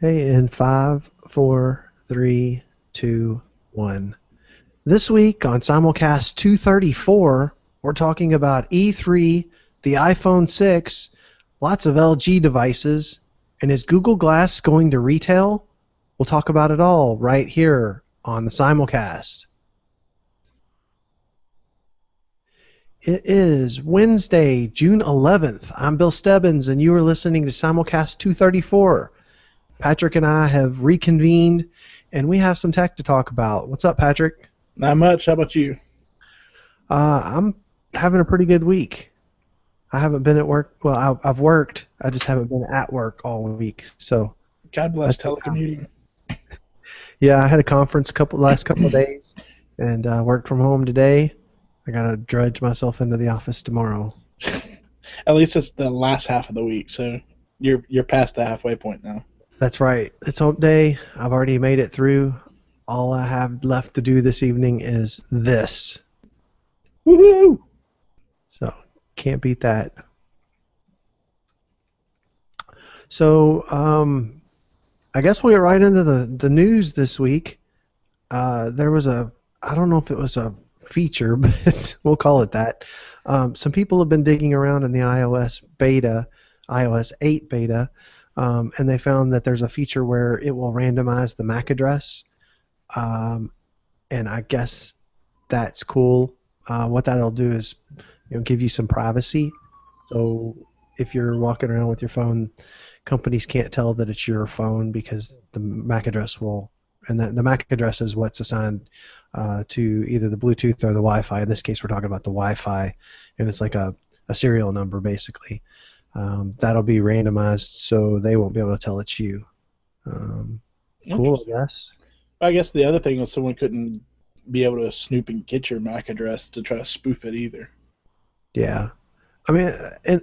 Okay, in 5, 4, 3, 2, 1. This week on Simulcast 234, we're talking about E3, the iPhone 6, lots of LG devices, and is Google Glass going to retail? We'll talk about it all right here on the Simulcast. It is Wednesday, June 11th. I'm Bill Stebbins, and you are listening to Simulcast 234. Patrick and I have reconvened, and we have some tech to talk about. What's up, Patrick? Not much. How about you? I'm having a pretty good week. I haven't been at work. Well, I've worked. I just haven't been at work all week. So, God bless telecommuting. yeah, I had a conference last couple of days, and worked from home today. I gotta drudge myself into the office tomorrow. At least it's the last half of the week, so you're past the halfway point now. That's right. It's hump day. I've already made it through. All I have left to do this evening is this. Woohoo! So, can't beat that. So, I guess we'll get right into the news this week. There was I don't know if it was a feature, but we'll call it that. Some people have been digging around in the iOS 8 beta, and they found that there's a feature where it will randomize the MAC address, and I guess that's cool. What that'll do is, give you some privacy. So if you're walking around with your phone, companies can't tell that it's your phone because the MAC address will, and the MAC address is what's assigned to either the Bluetooth or the Wi-Fi. In this case, we're talking about the Wi-Fi, and it's like a serial number basically. That'll be randomized, so they won't be able to tell it's you. Cool, I guess. I guess the other thing is someone couldn't be able to snoop and get your MAC address to try to spoof it either. Yeah. I mean,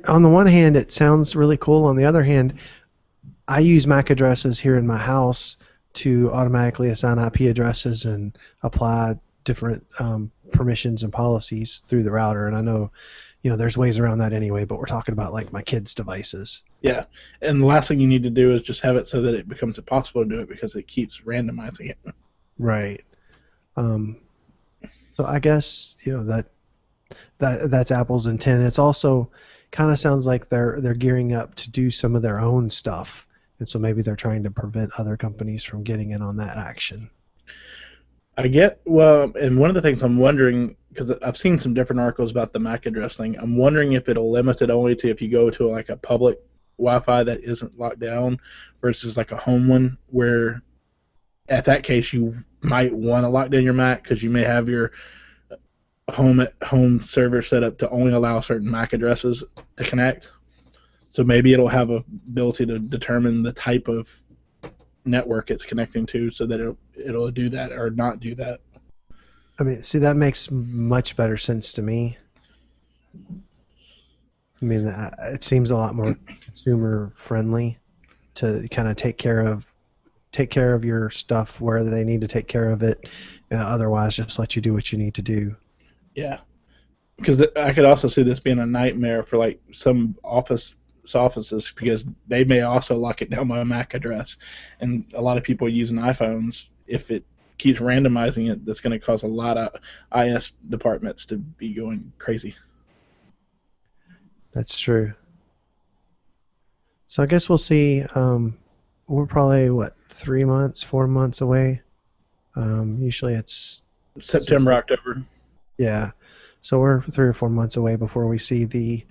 on the one hand, it sounds really cool. On the other hand, I use MAC addresses here in my house to automatically assign IP addresses and apply different permissions and policies through the router. And I know, there's ways around that anyway, but we're talking about like my kids' devices. Yeah, and the last thing you need to do is just have it so that it becomes impossible to do it because it keeps randomizing it. Right. So I guess that's Apple's intent. It's also kind of sounds like they're gearing up to do some of their own stuff, and so maybe they're trying to prevent other companies from getting in on that action. And one of the things I'm wondering, because I've seen some different articles about the MAC address thing, I'm wondering if it'll limit it only to if you go to like a public Wi-Fi that isn't locked down versus like a home one, where at that case you might want to lock down your MAC because you may have your home server set up to only allow certain MAC addresses to connect. So maybe it'll have a ability to determine the type of network it's connecting to so that it'll do that or not do that. I mean, see, that makes much better sense to me. I mean, it seems a lot more consumer friendly to kind of take care of your stuff where they need to take care of it. Otherwise, just let you do what you need to do. Yeah, because I could also see this being a nightmare for like some offices because they may also lock it down by a MAC address, and a lot of people using iPhones, if it keeps randomizing it, that's going to cause a lot of IS departments to be going crazy. That's true. So I guess we'll see. We're probably 3 months, 4 months away. Usually it's September, October. Yeah, so we're 3 or 4 months away before we see the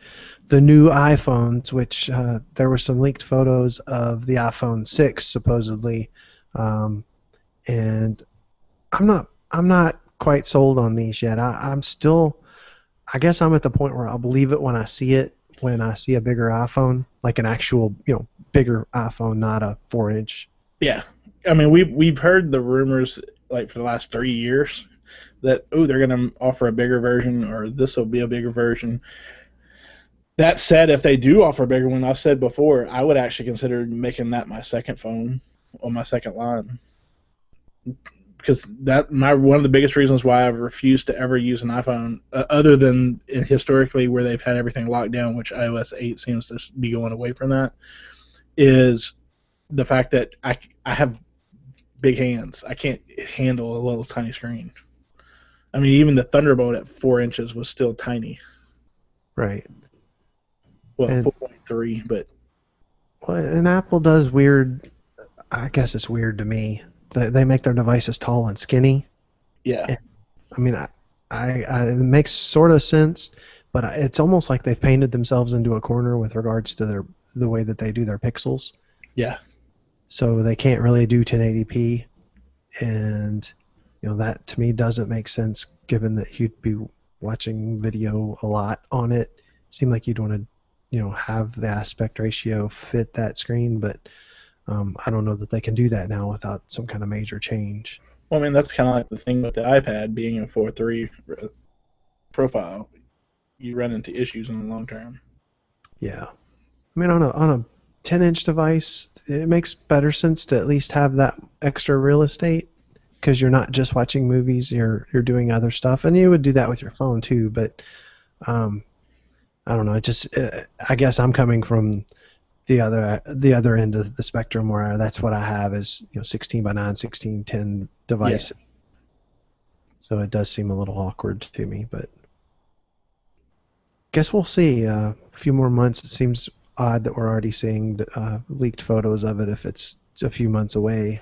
new iPhones, which there were some leaked photos of the iPhone 6 supposedly, and I'm not quite sold on these yet. I guess I'm at the point where I'll believe it when I see it. When I see a bigger iPhone, like an actual bigger iPhone, not a 4-inch. Yeah, I mean we've heard the rumors like for the last 3 years that they're going to offer a bigger version or this will be a bigger version. That said, if they do offer a bigger one, I've said before, I would actually consider making that my second phone on my second line. Because one of the biggest reasons why I've refused to ever use an iPhone, other than historically where they've had everything locked down, which iOS 8 seems to be going away from that, is the fact that I have big hands. I can't handle a little tiny screen. I mean, even the Thunderbolt at 4 inches was still tiny. Right. Well, And 4.3, but and Apple does weird. I guess it's weird to me. They make their devices tall and skinny. yeah, And, I mean, it makes sort of sense, but it's almost like they've painted themselves into a corner with regards to the way that they do their pixels. yeah. So they can't really do 1080p, and that to me doesn't make sense given that you'd be watching video a lot on it. Seem like you'd want to have the aspect ratio fit that screen, but I don't know that they can do that now without some kind of major change. Well, I mean, that's kind of like the thing with the iPad being a 4.3 profile. You run into issues in the long term. Yeah, I mean on a 10-inch device, it makes better sense to at least have that extra real estate because you're not just watching movies, you're doing other stuff, and you would do that with your phone too. But um, I don't know. It just I guess I'm coming from the other end of the spectrum where that's what I have is 16 by 9, 16:10 device. Yeah. So it does seem a little awkward to me, but guess we'll see. A few more months. It seems odd that we're already seeing leaked photos of it if it's a few months away.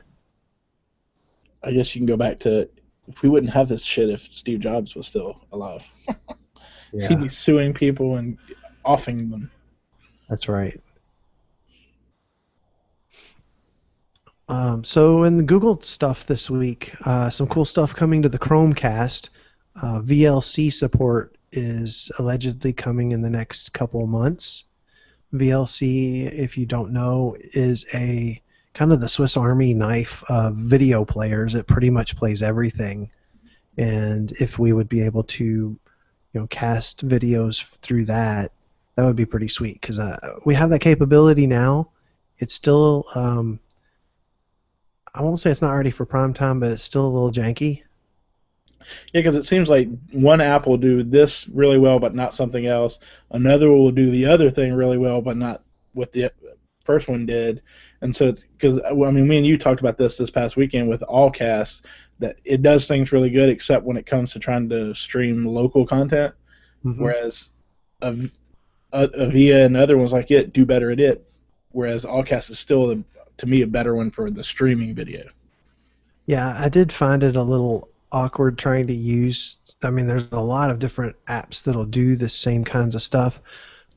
I guess you can go back to if we wouldn't have this shit if Steve Jobs was still alive. He'd Yeah, be suing people and offing them. that's right. So in the Google stuff this week, some cool stuff coming to the Chromecast. VLC support is allegedly coming in the next couple of months. VLC, if you don't know, is a kind of the Swiss Army knife of video players. It pretty much plays everything. And if we would be able to, cast videos through that, that would be pretty sweet because we have that capability now. It's still, I won't say it's not ready for prime time, but it's still a little janky. Yeah, because it seems like one app will do this really well, but not something else. Another will do the other thing really well, but not what the first one did. And so, because I mean, me and you talked about this past weekend with Allcast, that it does things really good, except when it comes to trying to stream local content. Hmm. Whereas Avia and other ones like it do better at it. Whereas Allcast is still, to me, a better one for the streaming video. Yeah, I did find it a little awkward trying to use. I mean, there's a lot of different apps that'll do the same kinds of stuff,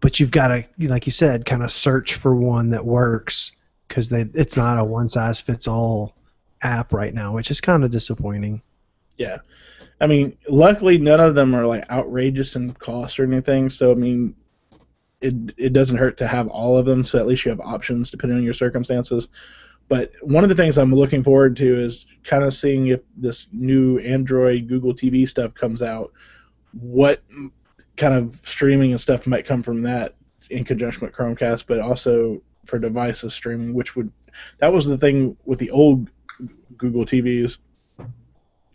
but you've got to, like you said, kind of search for one that works because it's not a one-size-fits-all app right now, which is kind of disappointing. Yeah. I mean, luckily none of them are like outrageous in cost or anything. So I mean, it doesn't hurt to have all of them. So at least you have options depending on your circumstances. But one of the things I'm looking forward to is kind of seeing if this new Android Google TV stuff comes out. What kind of streaming and stuff might come from that in conjunction with Chromecast, but also for devices streaming, that was the thing with the old Google TVs.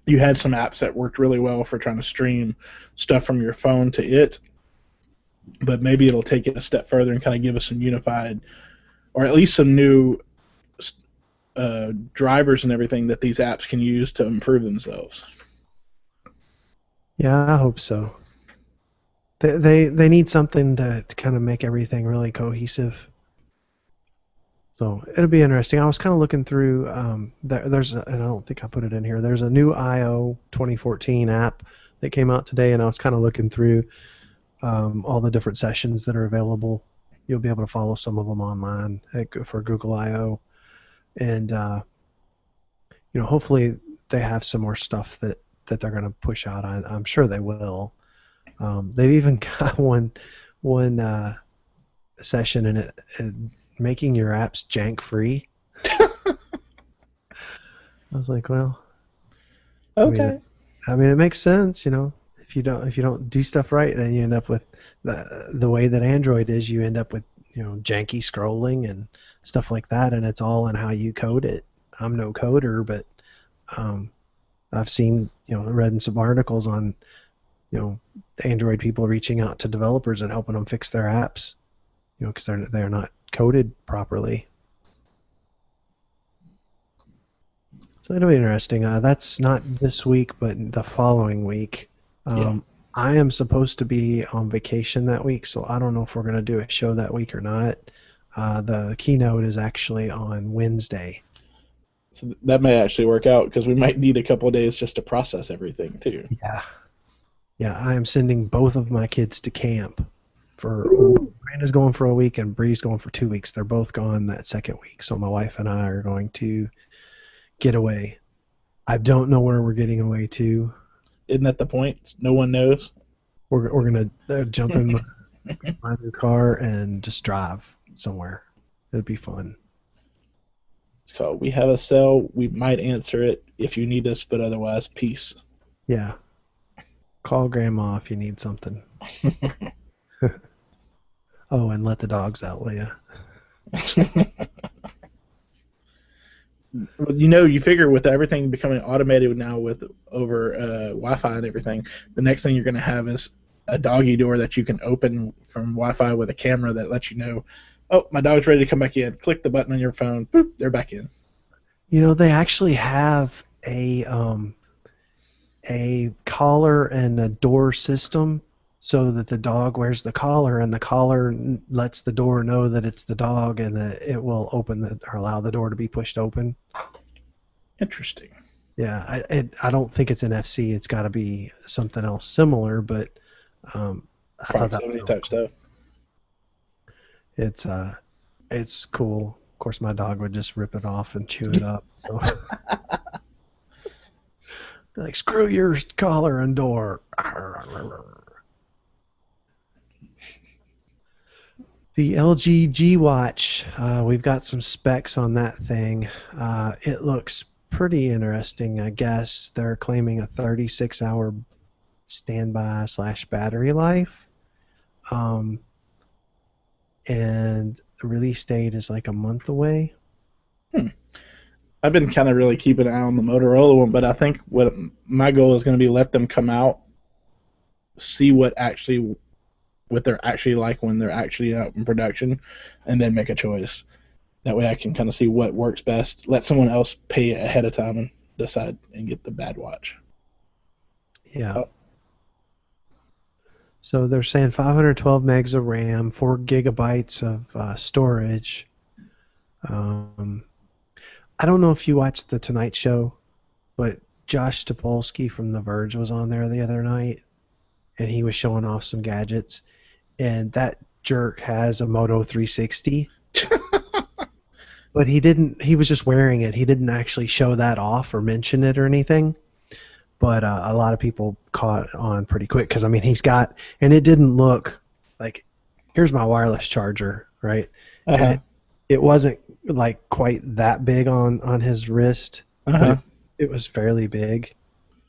You had some apps that worked really well for trying to stream stuff from your phone to it, but maybe it'll take it a step further and kind of give us some unified, or at least some new drivers and everything that these apps can use to improve themselves. Yeah, I hope so. They need something to kind of make everything really cohesive. So it'll be interesting. I was kind of looking through. And I don't think I put it in here. There's a new I/O 2014 app that came out today, and I was kind of looking through all the different sessions that are available. You'll be able to follow some of them online for Google I/O, and hopefully they have some more stuff that they're going to push out. I'm sure they will. They've even got one session in it. Making your apps jank free. I was like, well, Okay. I mean, it makes sense, If you don't do stuff right, then you end up with the way that Android is. You end up with janky scrolling and stuff like that, and it's all in how you code it. I'm no coder, but I've seen read some articles on Android people reaching out to developers and helping them fix their apps, because they're not coded properly. So it'll be interesting. That's not this week, but the following week. Yeah. I am supposed to be on vacation that week, so I don't know if we're going to do a show that week or not. The keynote is actually on Wednesday. So that may actually work out because we might need a couple of days just to process everything too. Yeah. Yeah, I am sending both of my kids to camp for Miranda's going for a week and Bree's going for 2 weeks. They're both gone that second week, so my wife and I are going to get away. I don't know where we're getting away to. Isn't that the point? No one knows. We're gonna jump in my new car and just drive somewhere. It'd be fun. It's called We Have a Cell. We might answer it if you need us, but otherwise, peace. Yeah. Call grandma if you need something. Oh, and let the dogs out, will ya? You figure with everything becoming automated now with over Wi-Fi and everything, the next thing you're going to have is a doggy door that you can open from Wi-Fi with a camera that lets you know, oh, my dog's ready to come back in. Click the button on your phone. Boop, they're back in. They actually have a collar and a door system so that the dog wears the collar and the collar lets the door know that it's the dog and that it will open or allow the door to be pushed open. Interesting. Yeah, I don't think it's NFC. It's got to be something else similar, but I thought that was Proximity type stuff. it's cool. Of course, my dog would just rip it off and chew it up. So, like, screw your collar and door. The LG G Watch, we've got some specs on that thing. It looks pretty interesting, I guess. They're claiming a 36-hour standby / battery life. And the release date is like a month away. I've been kind of really keeping an eye on the Motorola one, but I think what my goal is going to be let them come out, see what they're actually like when they're actually out in production, and then make a choice. That way I can kind of see what works best. Let someone else pay ahead of time and decide and get the bad watch. Yeah. So they're saying 512 megs of RAM, 4 gigabytes of storage. I don't know if you watched The Tonight Show, but Josh Topolsky from The Verge was on there the other night, and he was showing off some gadgets. And that jerk has a Moto 360. But he was just wearing it. He didn't actually show that off or mention it or anything. But a lot of people caught on pretty quick because, I mean, and it didn't look like, here's my wireless charger, right? Uh-huh. And it wasn't like quite that big on his wrist. Uh-huh. It was fairly big,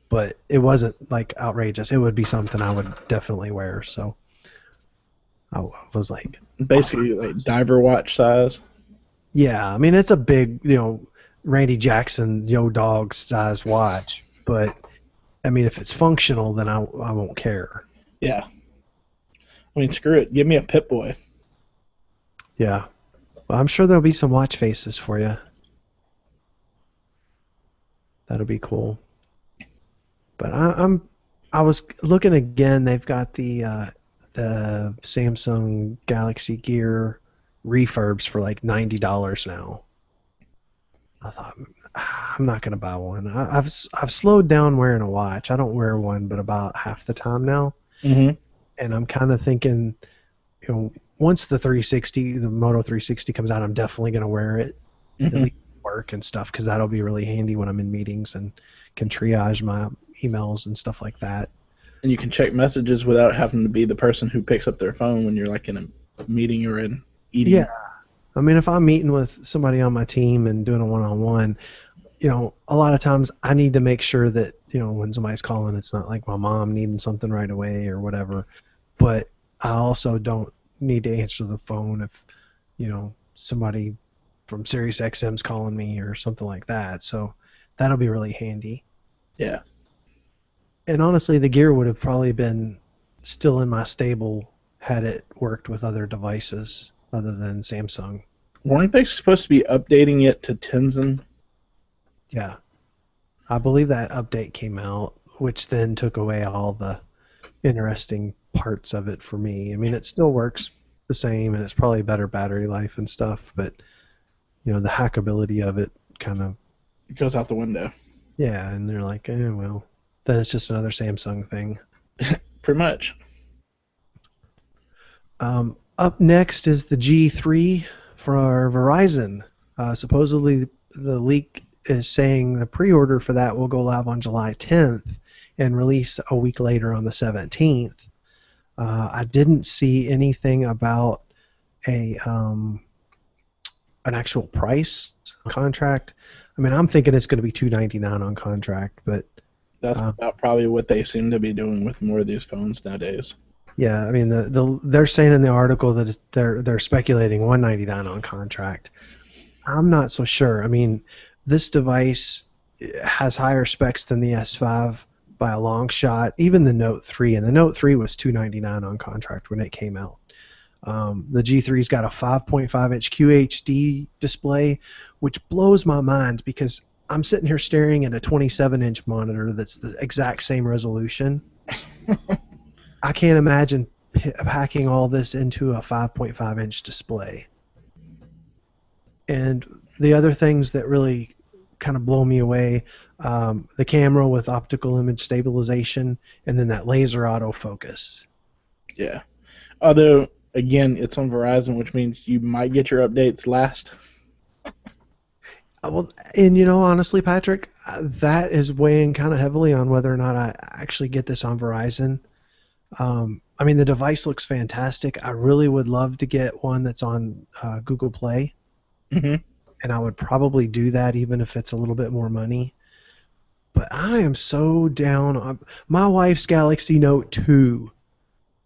but it wasn't like outrageous. It would be something I would definitely wear. So I was like, basically like diver watch size. Yeah, I mean it's a big, Randy Jackson Yo Dog size watch, but I mean if it's functional, then I won't care. Yeah. I mean, screw it. Give me a Pip Boy. Yeah. Well, I'm sure there'll be some watch faces for you. That'll be cool. But I was looking again. They've got the Samsung Galaxy Gear refurbs for like $90 now. I thought I'm not gonna buy one. I've slowed down wearing a watch. I don't wear one, but about half the time now. Mm-hmm. And I'm kind of thinking, once the Moto 360 comes out, I'm definitely gonna wear it. Mm-hmm. At least work and stuff, because that'll be really handy when I'm in meetings and can triage my emails and stuff like that. And you can check messages without having to be the person who picks up their phone when you're like in a meeting or in eating. Yeah. I mean, if I'm meeting with somebody on my team and doing a one-on-one, a lot of times I need to make sure that, when somebody's calling, it's not like my mom needing something right away or whatever. But I also don't need to answer the phone if, somebody from SiriusXM's calling me or something like that. So that'll be really handy. Yeah. And honestly, the Gear would have probably been still in my stable had it worked with other devices other than Samsung. Weren't they supposed to be updating it to Tenzin? Yeah. I believe that update came out, which then took away all the interesting parts of it for me. I mean, it still works the same, and it's probably better battery life and stuff, but the hackability of it kind of, It goes out the window. yeah. And they're like, well, then it's just another Samsung thing. Pretty much. Up next is the G3 for Verizon. Supposedly, the leak is saying the pre-order for that will go live on July 10th and release a week later on the 17th. I didn't see anything about an actual price contract. I mean, I'm thinking it's going to be $299 on contract, but That's about probably what they seem to be doing with more of these phones nowadays. yeah, I mean, they're saying in the article that they're speculating $199 on contract. I'm not so sure. I mean, this device has higher specs than the S5 by a long shot. Even the Note 3, and the Note 3 was $299 on contract when it came out. The G3's got a 5.5-inch QHD display, which blows my mind because I'm sitting here staring at a 27-inch monitor that's the exact same resolution. I can't imagine packing all this into a 5.5-inch display. And the other things that really kind of blow me away, the camera with optical image stabilization, and then that laser autofocus. Yeah. Although, again, it's on Verizon, which means you might get your updates last. Well, and honestly, Patrick, that is weighing kind of heavily on whether or not I actually get this on Verizon. I mean, the device looks fantastic. I really would love to get one that's on Google Play. Mm-hmm. And I would probably do that even if it's a little bit more money. But I am so down on my wife's Galaxy Note 2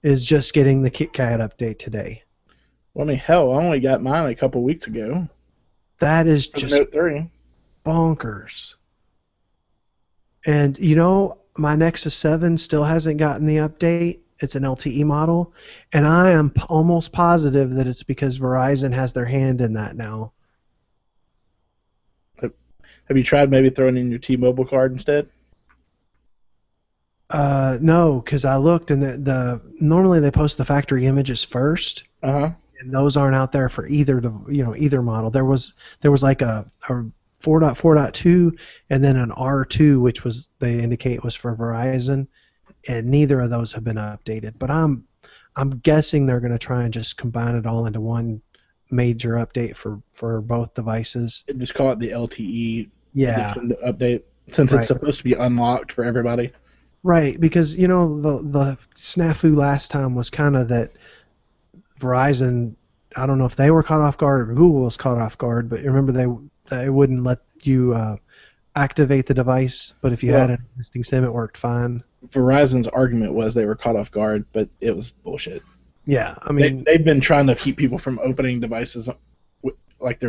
is just getting the KitKat update today. Well, I mean, hell, I only got mine a couple weeks ago. That is For just the Note 3. bonkers. And my Nexus 7 still hasn't gotten the update. It's an LTE model, and I am almost positive that it's because Verizon has their hand in that now. Have you tried maybe throwing in your T-Mobile card instead? No, because I looked, and normally they post the factory images first, Uh-huh. and those aren't out there for either model. There was like a 4.4.2 and then an R2, which they indicate was for Verizon, and neither of those have been updated. But I'm guessing they're going to try and just combine it all into one major update for both devices. Just call it the LTE Yeah, update, since right. it's supposed to be unlocked for everybody. Right, because the snafu last time was kind of that Verizon, I don't know if they were caught off guard or Google was caught off guard, but remember they wouldn't let you activate the device, but if you had an existing SIM, it worked fine. Verizon's argument was they were caught off guard, but it was bullshit. Yeah, I mean, they've been trying to keep people from opening devices. Like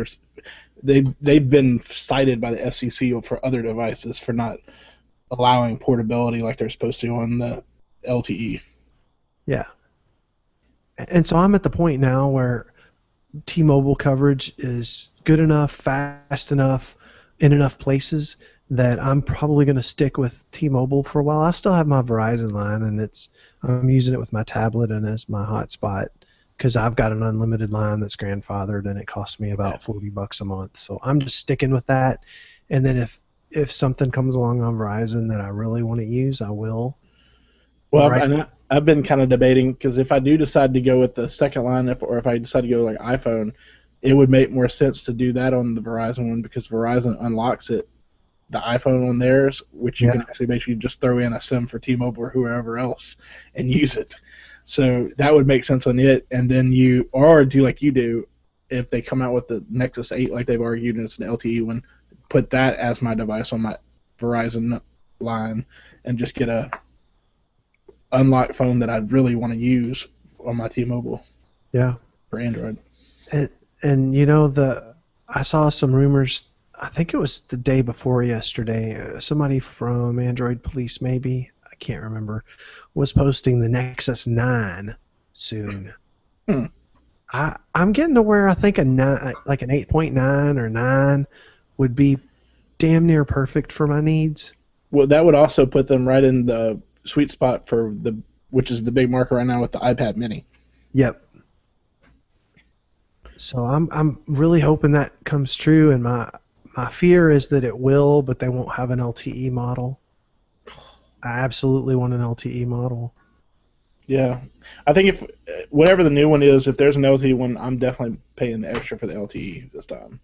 they've been cited by the SEC for other devices for not allowing portability like they're supposed to on the LTE. Yeah. And so I'm at the point now where T-Mobile coverage is good enough, fast enough, in enough places that I'm probably going to stick with T-Mobile for a while. I still have my Verizon line, and I'm using it with my tablet and as my hotspot because I've got an unlimited line that's grandfathered, and it costs me about $40 a month. So I'm just sticking with that. And then if something comes along on Verizon that I really want to use, I will. Well, right. I've been kind of debating, because if I do decide to go with the second line, or if I decide to go like iPhone, it would make more sense to do that on the Verizon one, because Verizon unlocks the iPhone on theirs, which you can actually basically just throw in a SIM for T-Mobile or whoever else and use it. So that would make sense on it, and then or do like you do, if they come out with the Nexus 8 like they've argued and it's an LTE one, put that as my device on my Verizon line and just get a unlocked phone that I really want to use on my T-Mobile. Yeah. For Android. And I saw some rumors, I think it was the day before yesterday, somebody from Android Police maybe, I can't remember, was posting the Nexus 9 soon. I'm getting to where I think like an 8.9 or 9 would be damn near perfect for my needs. Well, that would also put them right in the sweet spot for which is the big market right now with the iPad Mini. Yep. So I'm really hoping that comes true, and my fear is that it will, but they won't have an LTE model. I absolutely want an LTE model. Yeah, I think if whatever the new one is, if there's an LTE one, I'm definitely paying the extra for the LTE this time.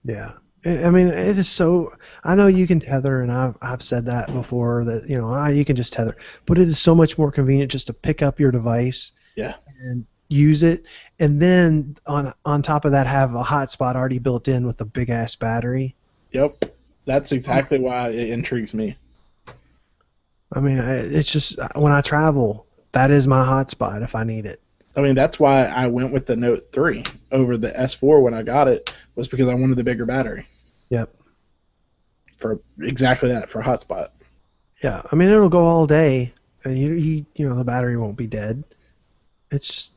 Yeah. I mean, it is so. I know you can tether, and I've said that before that you can just tether, but it is so much more convenient just to pick up your device Yeah. and use it, and then on top of that have a hotspot already built in with a big ass battery. Yep. That's exactly why it intrigues me. I mean, it's just when I travel, that is my hotspot if I need it. I mean, that's why I went with the Note 3 over the S4 when I got it, was because I wanted the bigger battery. Yep. For exactly that, for hotspot. Yeah. I mean, it'll go all day, and the battery won't be dead. It's just,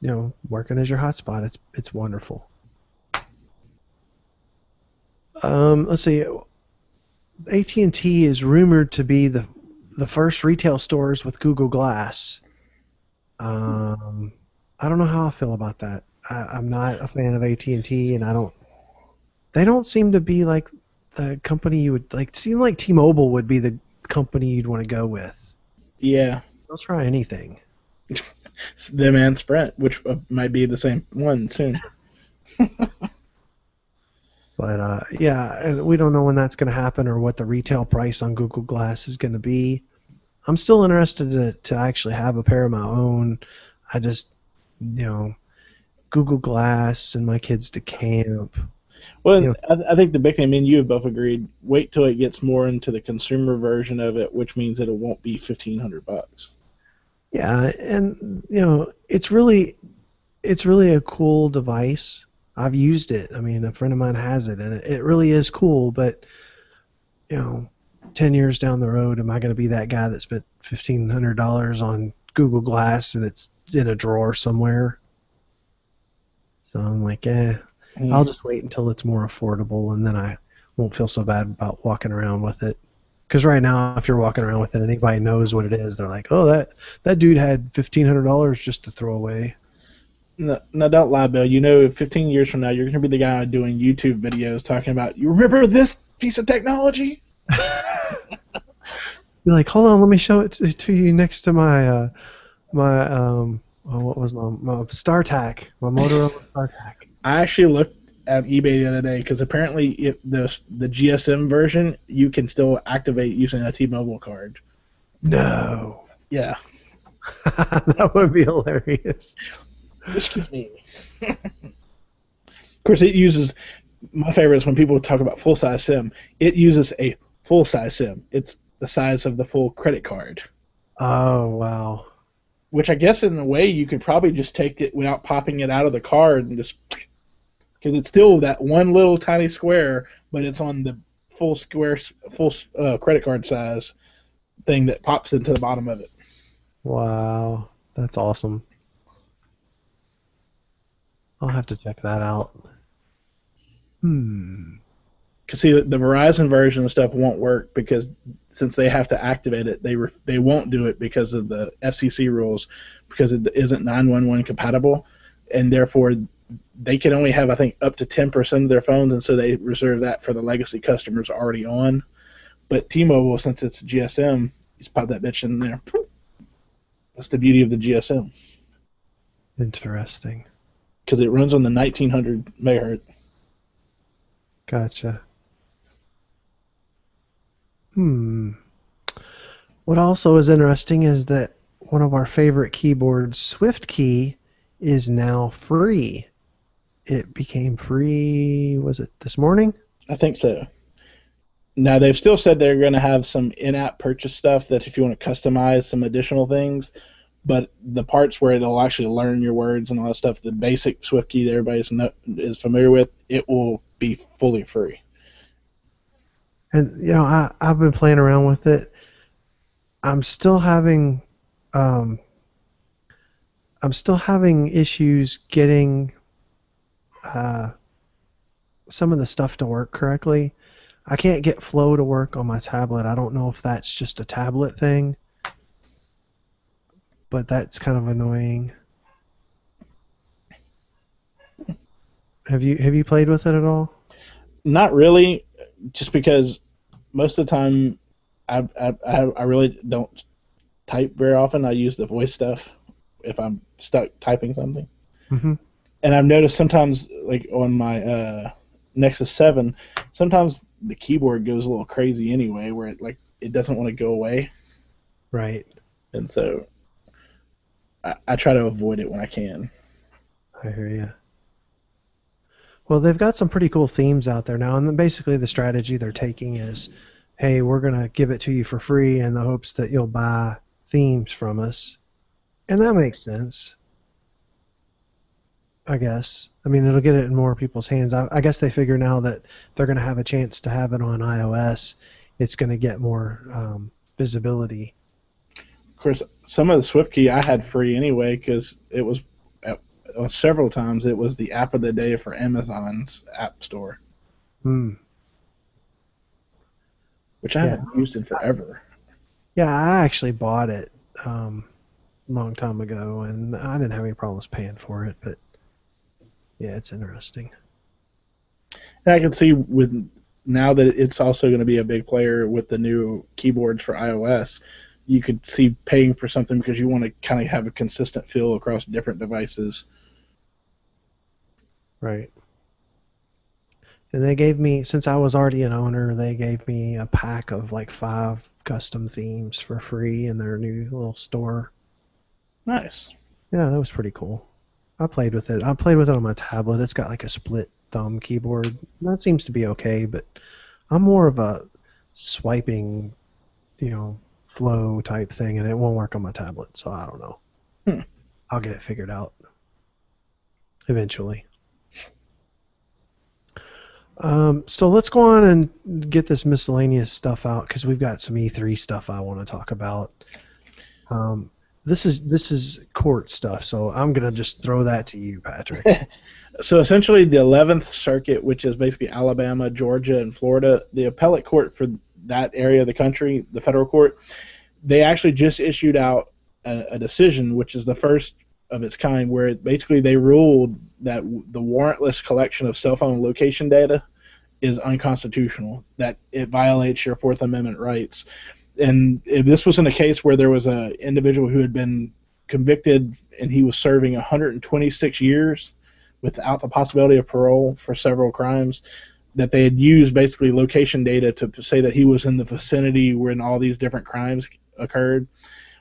working as your hotspot. It's wonderful. Let's see. AT&T is rumored to be the first retail stores with Google Glass. I don't know how I feel about that. I'm not a fan of AT&T, and they don't seem to be like the company you would like. Seem like T-Mobile would be the company you'd want to go with. Yeah. They'll try anything. Them and Sprint, which might be the same one soon. But yeah, and we don't know when that's going to happen or what the retail price on Google Glass is going to be. I'm still interested to actually have a pair of my own. I just, Google Glass and my kids to camp. Well, I think the big thing, me and you have both agreed, wait till it gets more into the consumer version of it, which means that it won't be $1,500. Yeah, and it's really a cool device. I've used it. I mean, a friend of mine has it, and it really is cool. But 10 years down the road, am I going to be that guy that spent $1,500 on Google Glass and it's in a drawer somewhere? So I'm like, I'll just wait until it's more affordable, and then I won't feel so bad about walking around with it. Because right now, if you're walking around with it, and anybody knows what it is, they're like, "Oh, that dude had $1,500 just to throw away." No, don't lie, Bill. 15 years from now, you're going to be the guy doing YouTube videos talking about, you remember this piece of technology? Be like, hold on, let me show it to you next to my what was my StarTAC, my Motorola StarTAC. I actually looked at eBay the other day because apparently the GSM version you can still activate using a T-Mobile card. No. Yeah. That would be hilarious. Excuse me. Of course, it uses, my favorite is when people talk about full-size SIM. It uses a full-size SIM. It's the size of the full credit card. Oh, wow. Which I guess in a way you could probably just take it without popping it out of the card and just, because it's still that one little tiny square, but it's on the full credit card size thing that pops into the bottom of it. Wow, that's awesome. I'll have to check that out. Because see, the Verizon version of stuff won't work because since they have to activate it, they won't do it because of the FCC rules, because it isn't 911 compatible, and therefore they can only have, I think, up to 10% of their phones, and so they reserve that for the legacy customers already on. But T-Mobile, since it's GSM, you just pop that bitch in there. That's the beauty of the GSM. Interesting. Because it runs on the 1900 megahertz. Gotcha. What also is interesting is that one of our favorite keyboards, Swiftkey, is now free. It became free, was it this morning? I think so. Now, they've still said they're going to have some in-app purchase stuff that if you want to customize some additional things, but the parts where it'll actually learn your words and all that stuff, the basic Swiftkey that everybody is familiar with, it will be fully free. And I've been playing around with it. I'm still having issues getting some of the stuff to work correctly. I can't get Flow to work on my tablet. I don't know if that's just a tablet thing, but that's kind of annoying. Have you played with it at all? Not really, just because most of the time I really don't type very often. I use the voice stuff if I'm stuck typing something. Mm-hmm. And I've noticed sometimes, like on my Nexus 7, sometimes the keyboard goes a little crazy anyway, where it doesn't want to go away, Right. and so I try to avoid it when I can. I hear you. Well, they've got some pretty cool themes out there now, and then basically the strategy they're taking is, hey, we're going to give it to you for free in the hopes that you'll buy themes from us. And that makes sense, I guess. I mean, it'll get it in more people's hands. I guess they figure now that they're going to have a chance to have it on iOS, it's going to get more visibility. Of course, some of the Swiftkey I had free anyway because it was several times it was the app of the day for Amazon's app store, which I haven't used in forever. Yeah, I actually bought it a long time ago, and I didn't have any problems paying for it. But yeah, it's interesting. And I can see with now that it's also going to be a big player with the new keyboards for iOS, you could see paying for something because you want to kind of have a consistent feel across different devices. Right. And they gave me, since I was already an owner, they gave me a pack of like 5 custom themes for free in their new little store. Nice. Yeah, that was pretty cool. I played with it. I played with it on my tablet. It's got like a split thumb keyboard. That seems to be okay, but I'm more of a swiping, flow type thing, and it won't work on my tablet, so I don't know. I'll get it figured out eventually. So let's go on and get this miscellaneous stuff out because we've got some E3 stuff I want to talk about. This is court stuff, so I'm gonna just throw that to you, Patrick. So essentially, the 11th Circuit, which is basically Alabama, Georgia, and Florida, the appellate court for that area of the country, the federal court, they actually just issued out a decision, which is the first of its kind, where basically they ruled that the warrantless collection of cell phone location data is unconstitutional, that it violates your Fourth Amendment rights. And if this was in a case where there was an individual who had been convicted and he was serving 126 years without the possibility of parole for several crimes, that they had used basically location data to say that he was in the vicinity when all these different crimes occurred.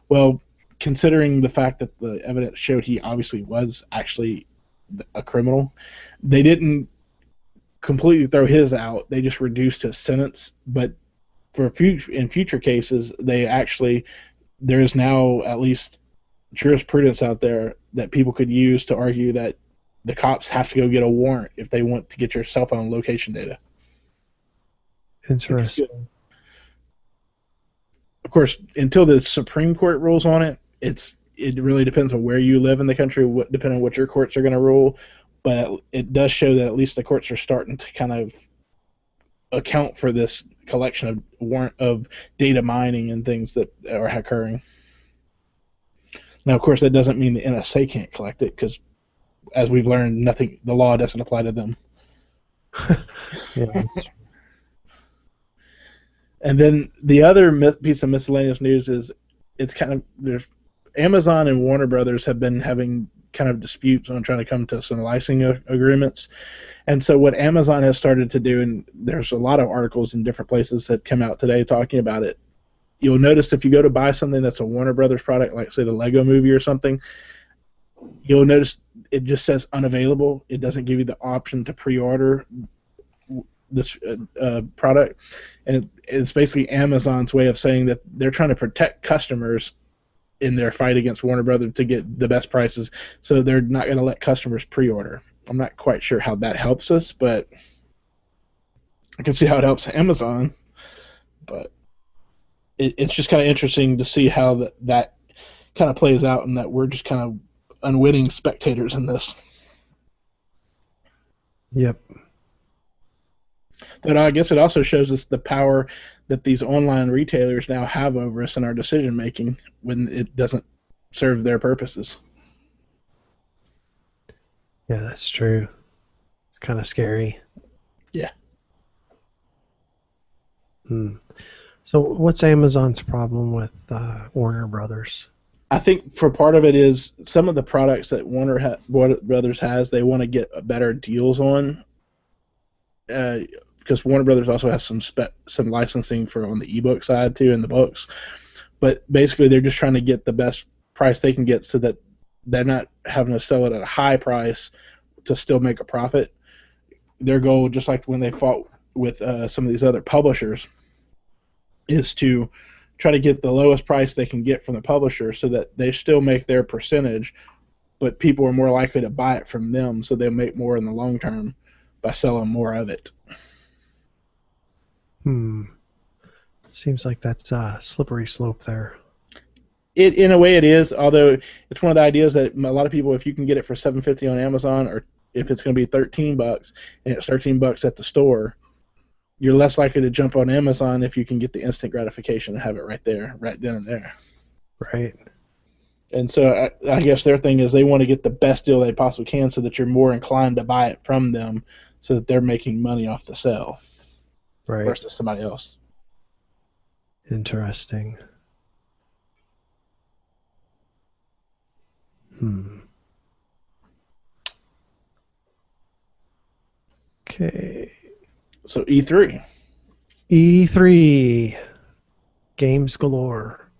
Well, considering the fact that the evidence showed he obviously was actually a criminal, they didn't completely throw his out. They just reduced his sentence. But for in future cases, there is now at least jurisprudence out there that people could use to argue that the cops have to go get a warrant if they want to get your cell phone location data. Interesting. Of course, until the Supreme Court rules on it, it really depends on where you live in the country, depending on what your courts are going to rule. But it does show that at least the courts are starting to kind of account for this collection of data mining and things that are occurring. Now, of course, that doesn't mean the NSA can't collect it, because as we've learned, the law doesn't apply to them. Yeah, that's true. And then the other piece of miscellaneous news is there's Amazon and Warner Brothers have been having kind of disputes on trying to come to some licensing agreements. And so what Amazon has started to do, and there's a lot of articles in different places that come out today talking about it, you'll notice if you go to buy something that's a Warner Brothers product, like say the Lego Movie or something, you'll notice it just says unavailable. It doesn't give you the option to pre-order this product. And it's basically Amazon's way of saying that they're trying to protect customers in their fight against Warner Brothers to get the best prices, so they're not going to let customers pre-order. I'm not quite sure how that helps us, but I can see how it helps Amazon. But it's just kind of interesting to see how that kind of plays out, and that we're just kind of unwitting spectators in this. Yep. But I guess it also shows us the power that these online retailers now have over us in our decision making when it doesn't serve their purposes. Yeah, that's true. It's kind of scary. Yeah. So, what's Amazon's problem with Warner Brothers? I think for part of it is some of the products that Warner Brothers has, they want to get better deals on. Because Warner Brothers also has some licensing for on the ebook side too in the books. But basically, they're just trying to get the best price they can get so that they're not having to sell it at a high price to still make a profit. Their goal, just like when they fought with some of these other publishers, is to try to get the lowest price they can get from the publisher so that they still make their percentage, but people are more likely to buy it from them, so they'll make more in the long term by selling more of it. Seems like that's a slippery slope there. In a way it is, although it's one of the ideas that a lot of people, if you can get it for $7.50 on Amazon, or if it's going to be $13 and it's $13 at the store, you're less likely to jump on Amazon if you can get the instant gratification and have it right there, right then and there. Right. And so I guess their thing is they want to get the best deal they possibly can so that you're more inclined to buy it from them so that they're making money off the sale versus somebody else. Interesting. Okay. So E3. E3. Games galore.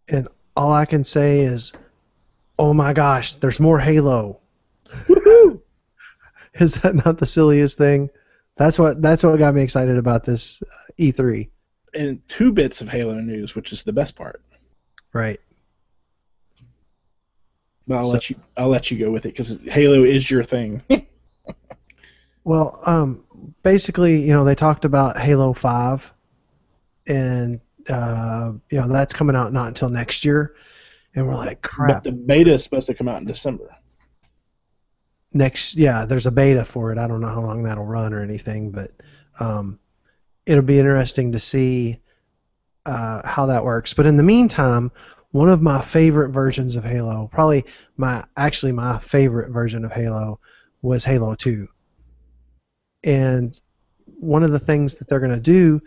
And all I can say is, oh my gosh, there's more Halo. Woohoo! Is that not the silliest thing? That's what got me excited about this E3. And 2 bits of Halo news, which is the best part. Right. But I'll let you go with it because Halo is your thing. Well, basically, they talked about Halo 5, and that's coming out not until next year, and we're like, crap. But the beta is supposed to come out in December. There's a beta for it. I don't know how long that'll run or anything, but it'll be interesting to see how that works. But in the meantime, one of my favorite versions of Halo, probably my favorite version of Halo, was Halo 2. And one of the things that they're going to do,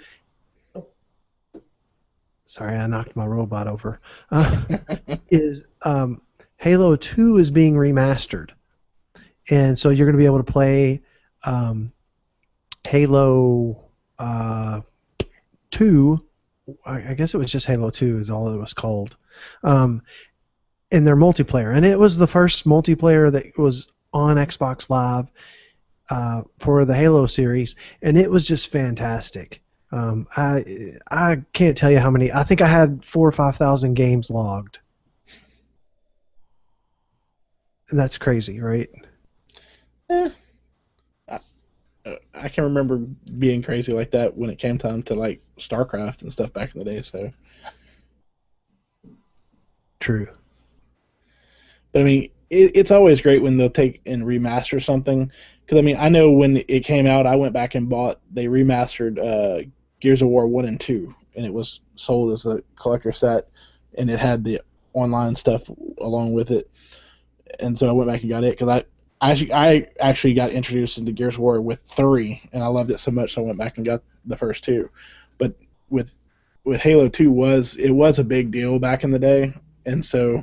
sorry, I knocked my robot over, is Halo 2 is being remastered. And so you're going to be able to play Halo 2, I guess it was just Halo 2 is all it was called, in their multiplayer. And it was the first multiplayer that was on Xbox Live for the Halo series, and it was just fantastic. I can't tell you how many. I think I had 4,000 or 5,000 games logged. And that's crazy, right? I can remember being crazy like that when it came time to like StarCraft and stuff back in the day. So true. But I mean, it's always great when they'll take and remaster something. Because I mean, I know when it came out, I went back and they remastered Gears of War 1 and 2, and it was sold as a collector set, and it had the online stuff along with it. And so I went back and got it because I actually got introduced into Gears of War with 3, and I loved it so much, so I went back and got the first 2. But with Halo 2 it was a big deal back in the day, and so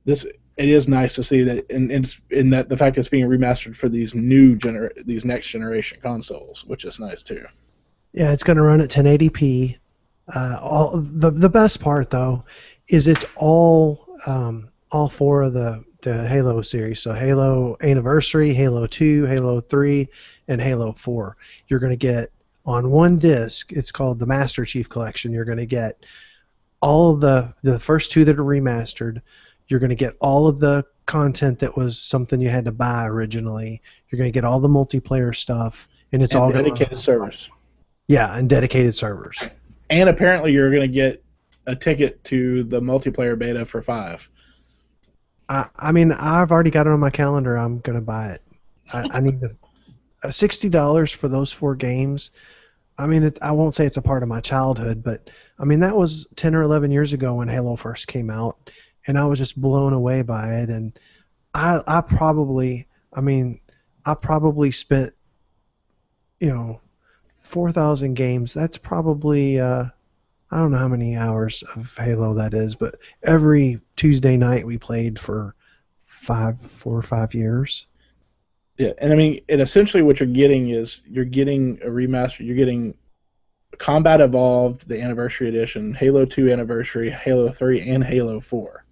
it is nice to see that, in that the fact that it's being remastered for these these next generation consoles, which is nice too. Yeah, it's going to run at 1080p. The best part though is it's all 4 of the Halo series. So Halo Anniversary, Halo 2, Halo 3, and Halo 4. You're going to get on one disc. It's called the Master Chief Collection. You're going to get all of the first 2 that are remastered. You're going to get all of the content that was something you had to buy originally. You're going to get all the multiplayer stuff, and it's all dedicated servers. Yeah, and dedicated servers. And apparently, you're going to get a ticket to the multiplayer beta for 5. I mean, I've already got it on my calendar. I'm going to buy it. I need to. $60 for those 4 games. I mean, I won't say it's a part of my childhood, but I mean that was 10 or 11 years ago when Halo first came out, and I was just blown away by it. And I probably, I mean, I probably spent, 4,000 games. That's probably I don't know how many hours of Halo that is, but every Tuesday night we played for 4 or 5 years. Yeah, and I mean, and essentially what you're getting is you're getting a remaster. You're getting Combat Evolved, the Anniversary Edition, Halo 2 Anniversary, Halo 3, and Halo 4,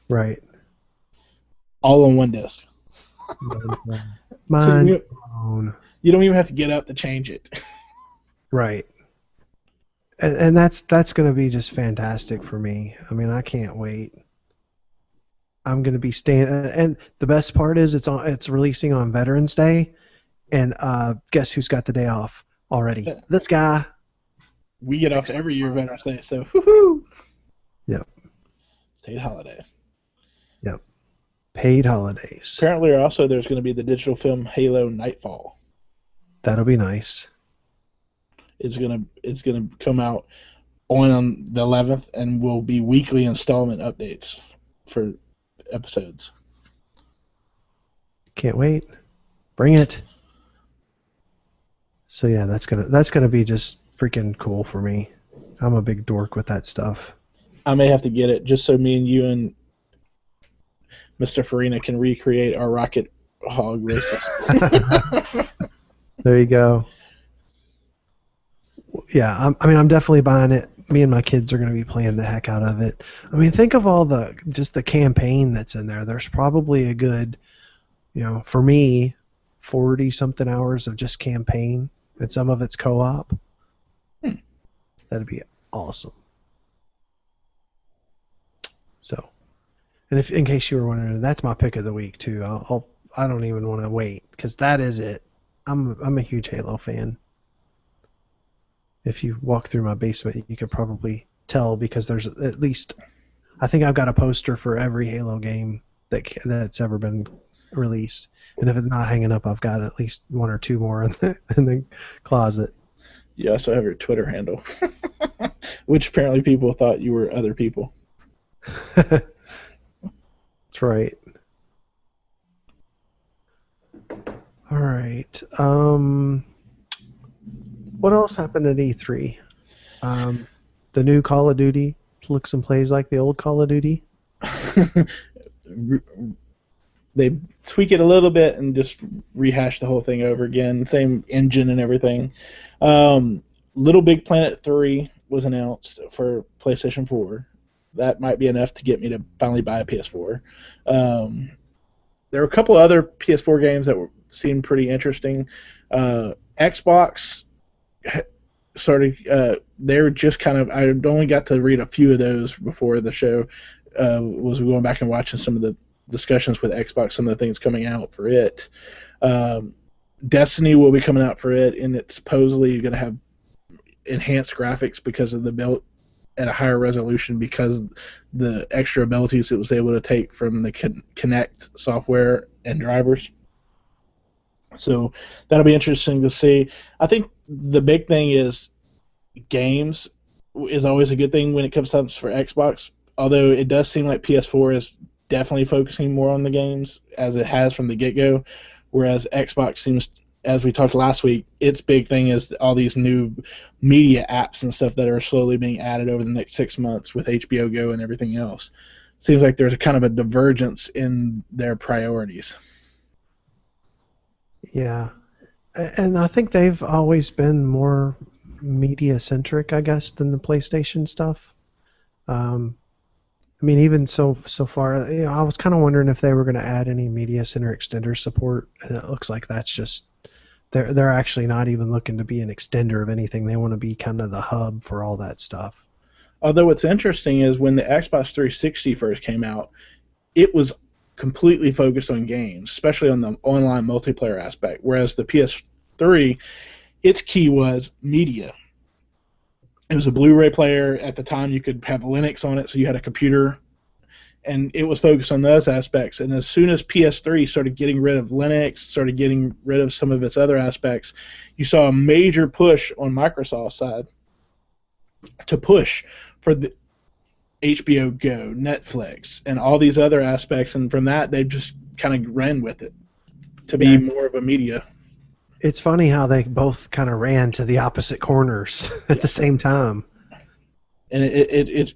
Right. all on one disc. So Mind you don't even have to get up to change it. Right. And that's going to be just fantastic for me. I mean, I can't wait. I'm going to be staying, and the best part is it's releasing on Veterans Day, and guess who's got the day off already? This guy. We get off every year Veterans Day, so woohoo! Yep. State holiday. Yep. Paid holidays. Apparently, also there's going to be the digital film Halo Nightfall. That'll be nice. It's gonna come out on the 11th, and will be weekly installment updates for episodes. Can't wait. Bring it. So yeah, that's gonna be just freaking cool for me. I'm a big dork with that stuff. I may have to get it just so me and you and Mr. Farina can recreate our rocket hog races. There you go. Yeah, I'm definitely buying it. Me and my kids are going to be playing the heck out of it. I mean, think of all the campaign that's in there. There's probably a good, for me, 40-something hours of just campaign, and some of it's co-op. That'd be awesome. So, and in case you were wondering, that's my pick of the week too. I don't even want to wait because that is it. I'm a huge Halo fan. If you walk through my basement, you could probably tell because there's at least, I think I've got a poster for every Halo game that's ever been released. And if it's not hanging up, I've got at least 1 or 2 more in the closet. You also have your Twitter handle, which apparently people thought you were other people. That's right. All right. What else happened at E3? The new Call of Duty looks and plays like the old Call of Duty. They tweak it a little bit and just rehash the whole thing over again. Same engine and everything. Little Big Planet 3 was announced for PlayStation 4. That might be enough to get me to finally buy a PS4. There were a couple other PS4 games that seemed pretty interesting. Xbox started. They were just kind of. I only got to read a few of those before the show. Was going back and watching some of the discussions with Xbox, some of the things coming out for it. Destiny will be coming out for it, and it's supposedly going to have enhanced graphics because of the build at a higher resolution because the extra abilities it was able to take from the Kinect software and drivers. So that'll be interesting to see. I think the big thing is games is always a good thing when it comes to for Xbox, although it does seem like PS4 is definitely focusing more on the games as it has from the get-go, whereas Xbox seems, as we talked last week, its big thing is all these new media apps and stuff that are slowly being added over the next 6 months with HBO Go and everything else. Seems like there's a kind of a divergence in their priorities. Yeah, and I think they've always been more media-centric, I guess, than the PlayStation stuff. I mean, even so far, I was kind of wondering if they were going to add any media center extender support, and it looks like that's just they're actually not even looking to be an extender of anything. They want to be kind of the hub for all that stuff. Although what's interesting is when the Xbox 360 first came out, it was completely focused on games, especially on the online multiplayer aspect, whereas the PS3, its key was media. It was a Blu-ray player. At the time, you could have Linux on it, so you had a computer, and it was focused on those aspects. And as soon as PS3 started getting rid of Linux, started getting rid of some of its other aspects, you saw a major push on Microsoft's side to push for the HBO Go, Netflix, and all these other aspects. And from that, they just kind of ran with it to be more of a media. It's funny how they both kind of ran to the opposite corners at the same time. And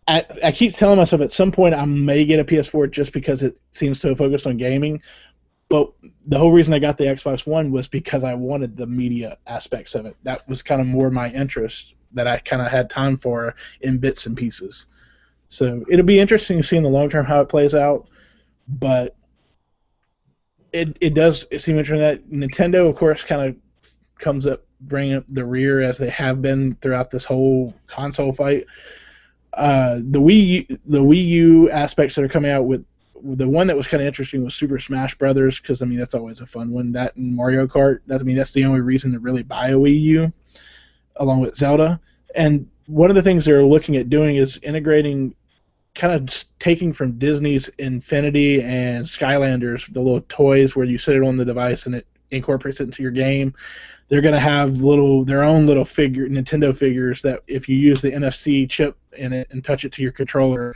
I keep telling myself at some point I may get a PS4 just because it seems so focused on gaming. But the whole reason I got the Xbox One was because I wanted the media aspects of it. That was kind of more my interest that I kind of had time for in bits and pieces. So it'll be interesting to see in the long term how it plays out. But it does seem interesting that Nintendo, of course, kind of comes up, bringing up the rear as they have been throughout this whole console fight. The Wii U aspects that are coming out with the one that was kind of interesting was Super Smash Brothers, because I mean that's always a fun one. That and Mario Kart. That's the only reason to really buy a Wii U, along with Zelda. And one of the things they're looking at doing is integrating, kind of taking from Disney's Infinity and Skylanders, the little toys where you sit it on the device and it incorporates it into your game. They're going to have their own little Nintendo figures that if you use the NFC chip in it and touch it to your controller,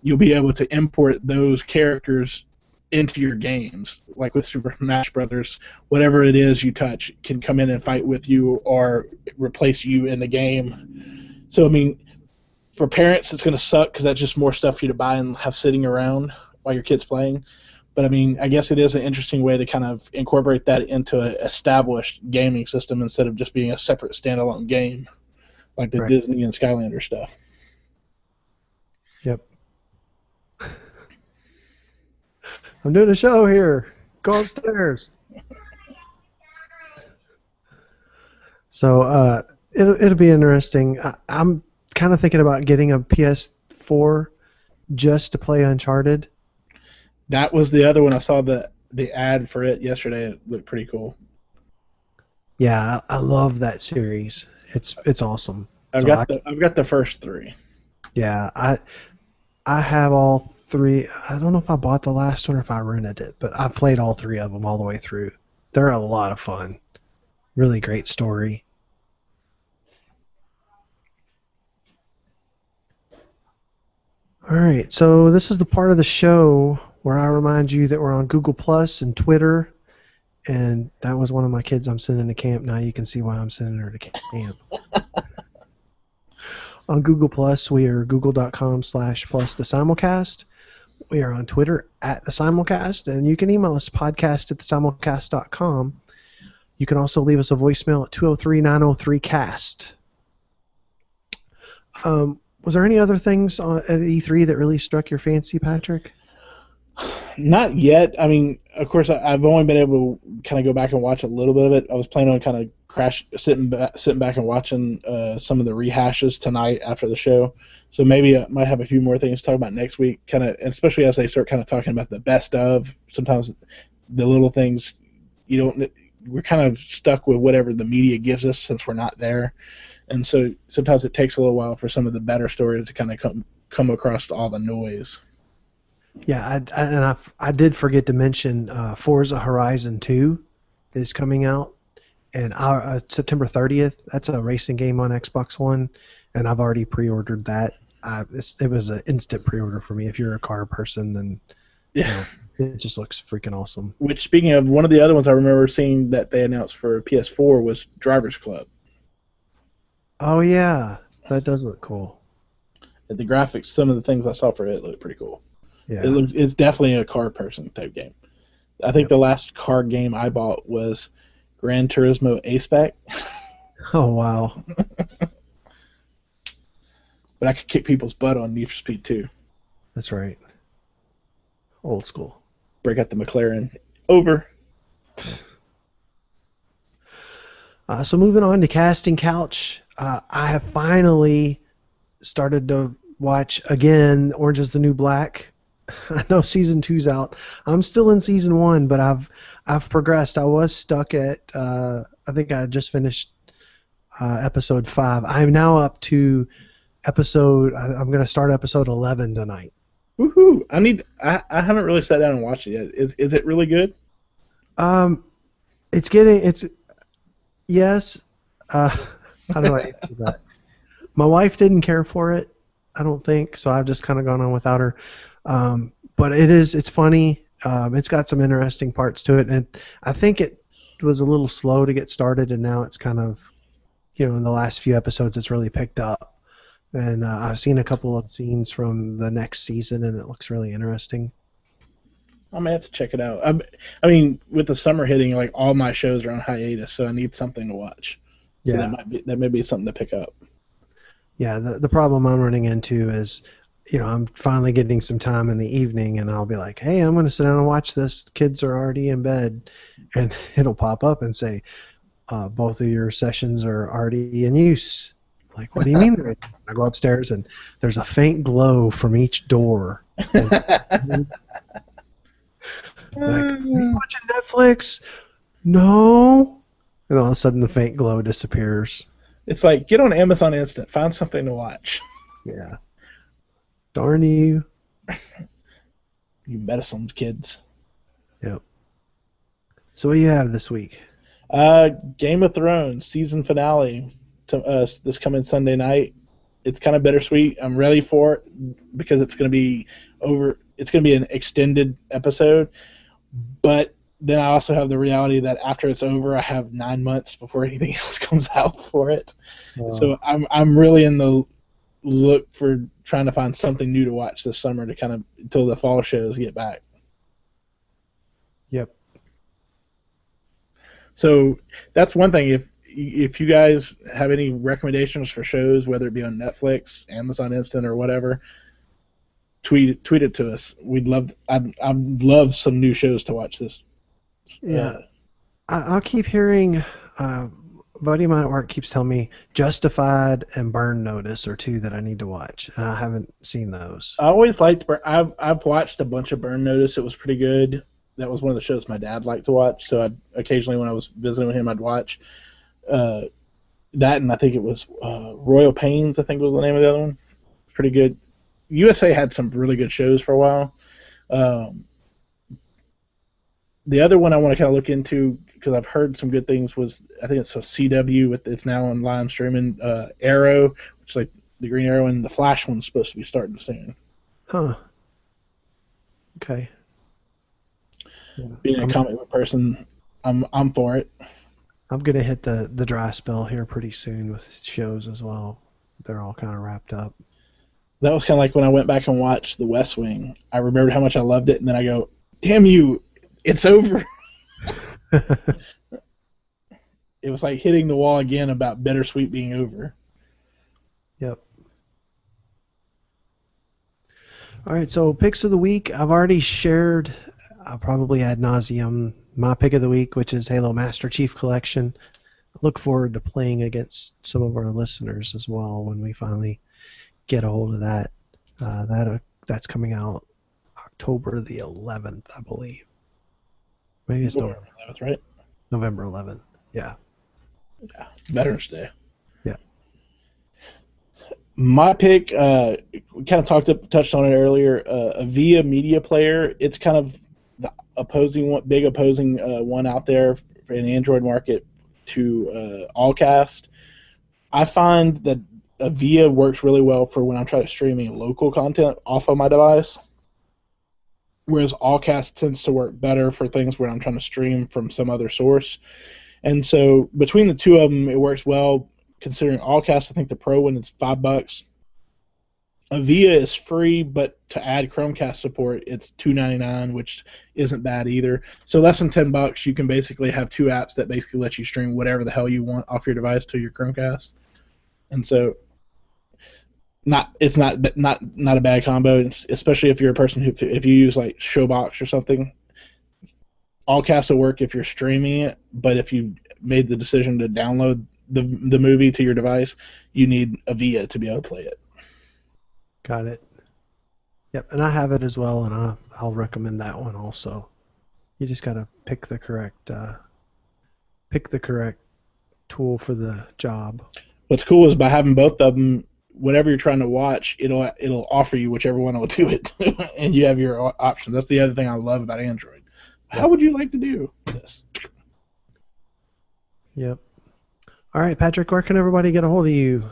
you'll be able to import those characters into your games. Like with Super Smash Brothers, whatever it is you touch can come in and fight with you or replace you in the game. So, I mean, for parents, it's going to suck because that's just more stuff for you to buy and have sitting around while your kid's playing. But, I mean, I guess it is an interesting way to kind of incorporate that into an established gaming system instead of just being a separate standalone game like the Disney and Skylander stuff. Yep. I'm doing a show here. Go upstairs. So it'll be interesting. I'm kind of thinking about getting a PS4 just to play Uncharted. That was the other one. I saw the ad for it yesterday. It looked pretty cool. Yeah, I love that series. It's awesome. I've got the first three. Yeah, I have all three. I don't know if I bought the last one or if I rented it, but I've played all three of them all the way through. They're a lot of fun. Really great story. All right, so this is the part of the show where I remind you that we're on Google Plus and Twitter, and that was one of my kids I'm sending to camp. Now you can see why I'm sending her to camp. On Google Plus, we are google.com/plus the Simulcast. We are on Twitter @the Simulcast, and you can email us podcast@thesimulcast.com. You can also leave us a voicemail at 203-903-CAST. Was there any other things at E3 that really struck your fancy, Patrick? Not yet. I mean, of course, I've only been able to kind of go back and watch a little bit of it. I was planning on kind of sitting back and watching some of the rehashes tonight after the show. So maybe I might have a few more things to talk about next week, kind of, especially as they start kind of talking about the best of. Sometimes the little things we're kind of stuck with whatever the media gives us since we're not there. And so sometimes it takes a little while for some of the better stories to kind of come across all the noise. Yeah, I did forget to mention Forza Horizon 2 is coming out, and September 30th. That's a racing game on Xbox One, and I've already pre-ordered that. It was an instant pre-order for me. If you're a car person, then yeah, it just looks freaking awesome. Which, speaking of, one of the other ones I remember seeing that they announced for PS4 was Driver's Club. Oh yeah, that does look cool. And the graphics, some of the things I saw for it look pretty cool. Yeah, it's definitely a car person type game. I think the last car game I bought was Gran Turismo A-Spec. Oh wow. But I could kick people's butt on Need for Speed 2. That's right. Old school. Break out the McLaren. Over. So moving on to Casting Couch, I have finally started to watch again Orange is the New Black. I know season 2's out. I'm still in season 1, but I've progressed. I was stuck at I think I just finished episode 5. I'm now up to I'm going to start episode 11 tonight. Woohoo! I haven't really sat down and watched it yet. Is it really good? Um, it's yes. Uh, how do I answer that? My wife didn't care for it, I don't think, so I've just kind of gone on without her. But it's funny. It's got some interesting parts to it, and I think it was a little slow to get started, and now it's kind of, in the last few episodes, it's really picked up. And I've seen a couple of scenes from the next season, and it looks really interesting. I may have to check it out. I mean, with the summer hitting, like all my shows are on hiatus, so I need something to watch. So Yeah. that may be something to pick up. Yeah, the problem I'm running into is, I'm finally getting some time in the evening, and I'll be like, hey, I'm going to sit down and watch this. Kids are already in bed, and it'll pop up and say, both of your sessions are already in use. Like, what do you mean? I go upstairs, and there's a faint glow from each door. And like, are you watching Netflix? No. And all of a sudden, the faint glow disappears. It's like, get on Amazon Instant, find something to watch. Yeah. Darn you. You meddlesome kids. Yep. So what do you have this week? Game of Thrones season finale this coming Sunday night. It's kind of bittersweet. I'm ready for it because it's going to be over. It's going to be an extended episode, but then I also have the reality that after it's over, I have 9 months before anything else comes out for it. So I'm really in the look for trying to find something new to watch this summer to kind of until the fall shows get back. Yep. So that's one thing. If you guys have any recommendations for shows, whether it be on Netflix, Amazon Instant, or whatever, tweet it to us. I'd love some new shows to watch this. Yeah. I'll keep hearing. A buddy of mine at work keeps telling me Justified and Burn Notice are two that I need to watch, and I haven't seen those. I always liked I've watched a bunch of Burn Notice. It was pretty good. That was one of the shows my dad liked to watch. So I'd occasionally, when I was visiting with him, I'd watch that, and I think it was Royal Pains. I think was the name of the other one. Pretty good. USA had some really good shows for a while. The other one I want to kind of look into because I've heard some good things was I think it's a CW. It's now online streaming. Arrow, which is like the Green Arrow, and the Flash one's supposed to be starting soon. Huh. Okay. Being a comic book person, I'm for it. I'm gonna hit the dry spell here pretty soon with shows as well. They're all kind of wrapped up. That was kind of like when I went back and watched The West Wing. I remembered how much I loved it, and then I go, "Damn you, it's over." It was like hitting the wall again about bittersweet being over. Yep. All right, so picks of the week. I've already shared, probably ad nauseum, my pick of the week, which is Halo Master Chief Collection. I look forward to playing against some of our listeners as well when we finally get a hold of that. That's coming out October the 11th, I believe. Maybe it's November 11th, right? November 11th. Yeah. Yeah. Veterans Day. Yeah. My pick, we kind of touched on it earlier. Avia Media Player. It's kind of the big opposing one out there in the Android market to Allcast. I find that Avia works really well for when I'm trying to stream local content off of my device, whereas Allcast tends to work better for things where I'm trying to stream from some other source. And so between the two of them, it works well. Considering Allcast, I think the Pro one is $5. Avia is free, but to add Chromecast support, it's $2.99, which isn't bad either. So less than $10, you can basically have two apps that basically let you stream whatever the hell you want off your device to your Chromecast. And so, it's not a bad combo, especially if you're a person if you use like Showbox or something. Allcast will work if you're streaming it, but if you made the decision to download the movie to your device, you need Avia to be able to play it. Got it. Yep, and I have it as well, and I'll recommend that one also. You just gotta pick the correct tool for the job. What's cool is by having both of them, whatever you're trying to watch, it'll offer you whichever one will do it, and you have your option. That's the other thing I love about Android. How would you like to do this? Yep. All right, Patrick, where can everybody get a hold of you?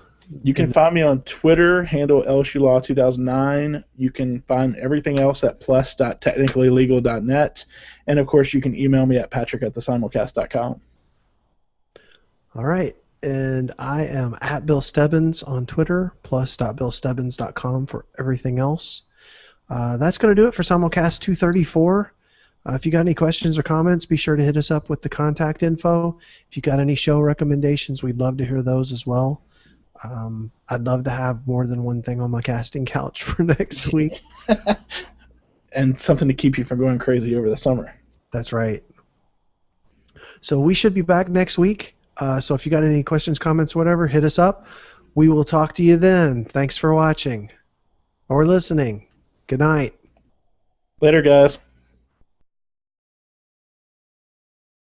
You can find me on Twitter, handle LSULaw2009. You can find everything else at plus.technicallylegal.net. And, of course, you can email me at patrick@thesimulcast.com. All right. And I am at Bill Stebbins on Twitter, plus.billstebbins.com for everything else. That's going to do it for Simulcast 234. If you got any questions or comments, be sure to hit us up with the contact info. If you got any show recommendations, we'd love to hear those as well. I'd love to have more than one thing on my casting couch for next week. And something to keep you from going crazy over the summer. That's right. So we should be back next week. So if you got any questions, comments, whatever, hit us up. We will talk to you then. Thanks for watching or listening. Good night. Later, guys.